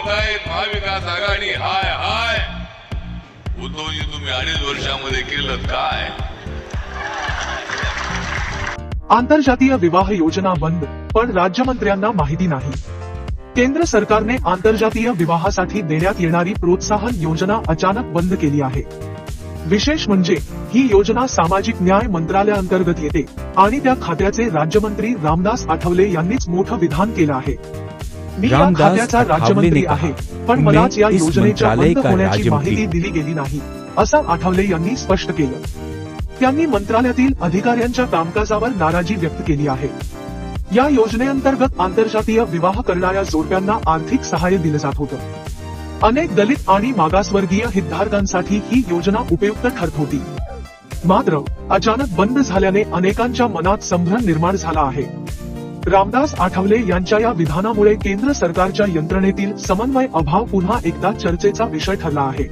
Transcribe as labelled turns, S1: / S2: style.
S1: बोलतायत महाविकास आघाडी हाय हाय. उद्धवजी तुम्ही 2.5 वर्षामध्ये केलं काय?
S2: आंतरजातीय विवाह योजना बंद, पण राज्यमंत्र्यांना माहिती नाही. केंद्र सरकारने आंतरजातीय विवाहासाठी देण्यात येणारी प्रोत्साहन योजना अचानक बंद केली आहे. विशेष म्हणजे ही योजना सामाजिक न्याय मंत्रालयाअंतर्गत येते आणि त्या खात्याचे राज्यमंत्री रामदास आठवले यांनीच मोठं विधान केलं आहे. मी या खात्याचा राज्यमंत्री आहे, पण मलाच या योजनेच्या बंद होण्याची माहिती दिली गेली नाही, असं आठवले यांनी स्पष्ट केलं. त्यांनी मंत्रालयातील अधिकाऱ्यांच्या कामकाजावर नाराजी व्यक्त केली आहे. या योजनेअंतर्गत आंतरजातीय विवाह करणाऱ्या जोडप्यांना आर्थिक सहाय्य दिलं जात होतं. अनेक दलित आणि मागासवर्गीय हितधारकांसाठी ही योजना उपयुक्त ठरत होती. मात्र अचानक बंद झाल्याने अनेकांच्या मनात संभ्रम निर्माण झाला आहे. रामदास आठवले यांच्या या विधानामुळे केंद्र सरकारच्या यंत्रणेतील समन्वय अभाव पुन्हा एकदा चर्चेचा विषय ठरला आहे.